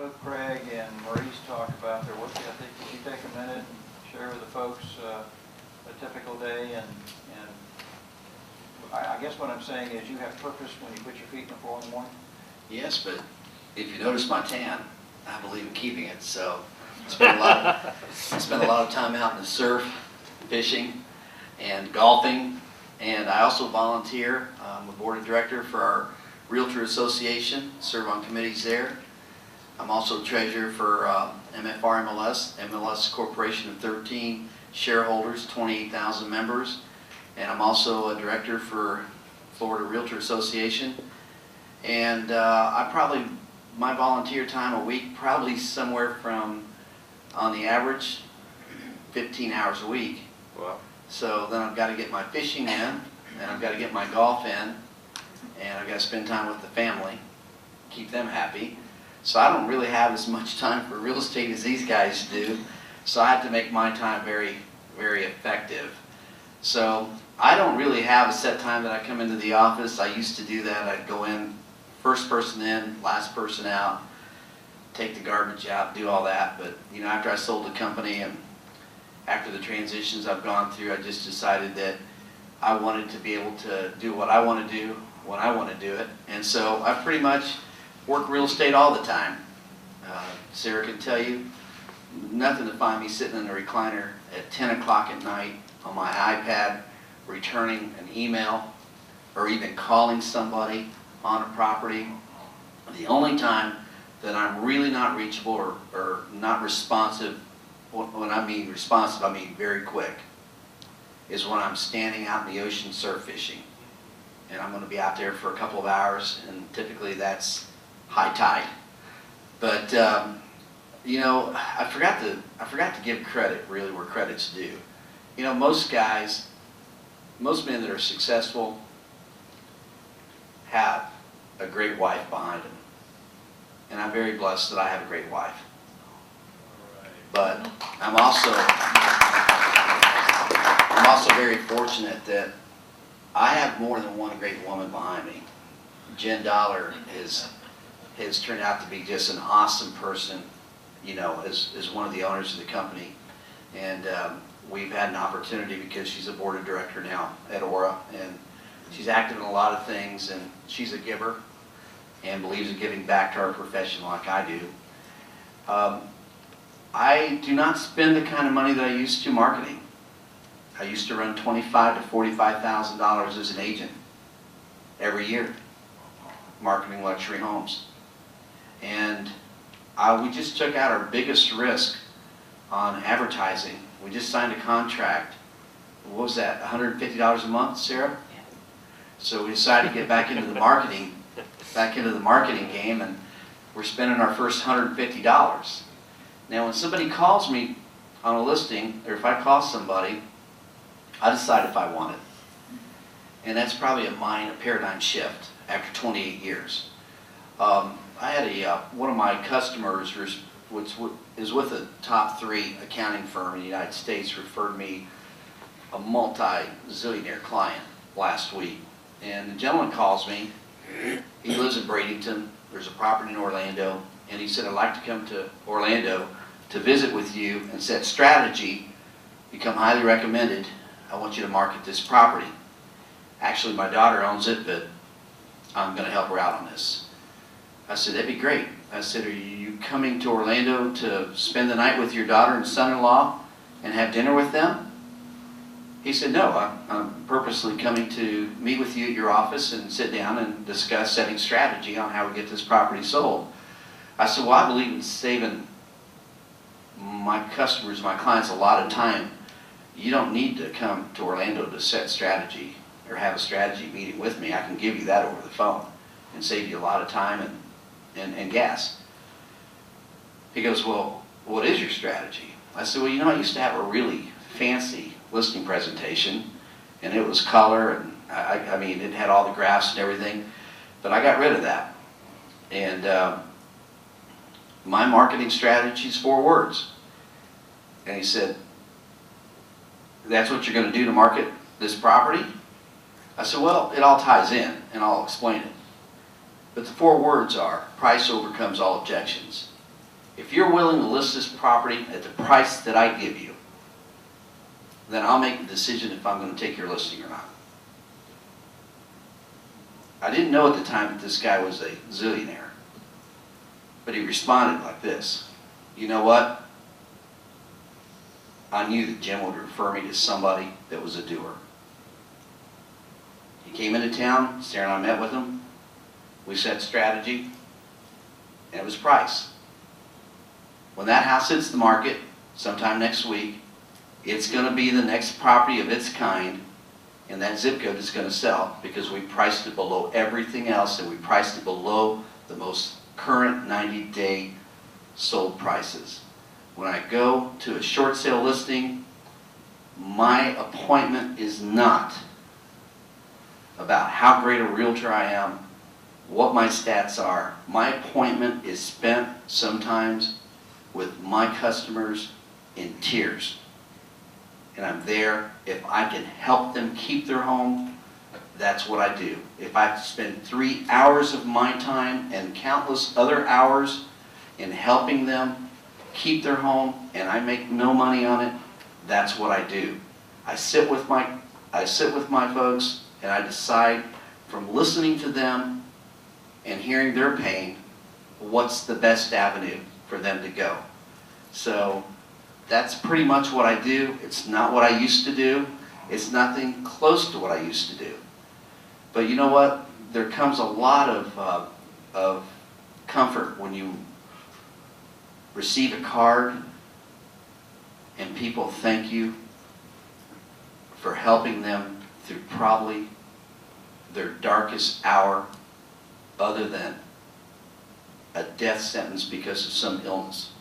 both Craig and Maurice talk about their work ethic. Could you take a minute and share with the folks a typical day? And I guess what I'm saying is you have purpose when you put your feet in the floor in the morning? Yes, but if you notice my tan, I believe in keeping it. So I spend a lot of time out in the surf, fishing, and golfing. And I also volunteer. I'm a board of director for our Realtor Association, serve on committees there. I'm also treasurer for MFR MLS Corporation of 13 shareholders, 28,000 members. And I'm also a director for Florida Realtor Association. And my volunteer time a week, probably somewhere from, on the average, 15 hours a week. Wow. So then I've got to get my fishing in, and I've got to get my golf in, and I've got to spend time with the family, keep them happy. So I don't really have as much time for real estate as these guys do. So I have to make my time very, very effective. So I don't really have a set time that I come into the office. I used to do that. I'd go in, first person in, last person out, take the garbage out, do all that. But you know, after I sold the company and after the transitions I've gone through, I just decided that I wanted to be able to do what I want to do when I want to do it. And so I pretty much work real estate all the time. Sarah can tell you, nothing to find me sitting in the recliner at 10 o'clock at night on my iPad, returning an email, or even calling somebody on a property. The only time that I'm really not reachable or not responsive, when I mean responsive, I mean very quick, is when I'm standing out in the ocean surf fishing. And I'm going to be out there for a couple of hours, and typically that's high tide. But you know, I forgot to give credit really where credit's due. You know, most guys, most men that are successful have a great wife behind them. And I'm very blessed that I have a great wife. But I'm also very fortunate that I have more than one great woman behind me. Jen Dollar has turned out to be just an awesome person, you know, as one of the owners of the company. And we've had an opportunity because she's a board of director now at Aura, and she's active in a lot of things, and she's a giver and believes in giving back to our profession like I do. I do not spend the kind of money that I used to marketing. I used to run $25,000 to $45,000 as an agent every year, marketing luxury homes. And we just took out our biggest risk on advertising. We just signed a contract. What was that, $150 a month, Sarah? Yeah. So we decided to get back into the marketing game, and we're spending our first $150. Now, when somebody calls me on a listing, or if I call somebody, I decide if I want it. And that's probably a paradigm shift after 28 years. I had one of my customers, which is with a top 3 accounting firm in the United States, referred me a multi-zillionaire client last week. And the gentleman calls me. He lives in Bradenton. There's a property in Orlando. And he said, I'd like to come to Orlando to visit with you and set strategy, become highly recommended. I want you to market this property. Actually, my daughter owns it, but I'm going to help her out on this. I said, that'd be great. I said, are you coming to Orlando to spend the night with your daughter and son-in-law and have dinner with them? He said, no, I'm purposely coming to meet with you at your office and sit down and discuss setting strategy on how we get this property sold. I said, well, I believe in saving my customers, my clients, a lot of time. You don't need to come to Orlando to set strategy or have a strategy meeting with me. I can give you that over the phone and save you a lot of time and gas. He goes, well, what is your strategy? I said, well, you know, I used to have a really fancy listing presentation, and it was color, and I mean, it had all the graphs and everything, but I got rid of that. And my marketing strategy is 4 words. And he said, that's what you're going to do to market this property? I said, well, it all ties in, and I'll explain it. But the 4 words are, price overcomes all objections. If you're willing to list this property at the price that I give you, then I'll make the decision if I'm going to take your listing or not. I didn't know at the time that this guy was a zillionaire, but he responded like this: you know what? I knew that Jim would refer me to somebody that was a doer. He came into town, Sarah and I met with him, we set strategy, and it was price. When that house hits the market sometime next week, it's going to be the next property of its kind in that zip code is going to sell, because we priced it below everything else, and we priced it below the most current 90-day sold prices. When I go to a short sale listing, my appointment is not about how great a realtor I am, what my stats are. My appointment is spent sometimes with my customers in tears. And I'm there. If I can help them keep their home, that's what I do. If I have to spend 3 hours of my time and countless other hours in helping them keep their home and I make no money on it, that's what I do. I sit with my folks and I decide, from listening to them and hearing their pain, what's the best avenue for them to go. So that's pretty much what I do. It's not what I used to do. It's nothing close to what I used to do. But you know what? There comes a lot of comfort when you receive a card and people thank you for helping them through probably their darkest hour, other than a death sentence because of some illness.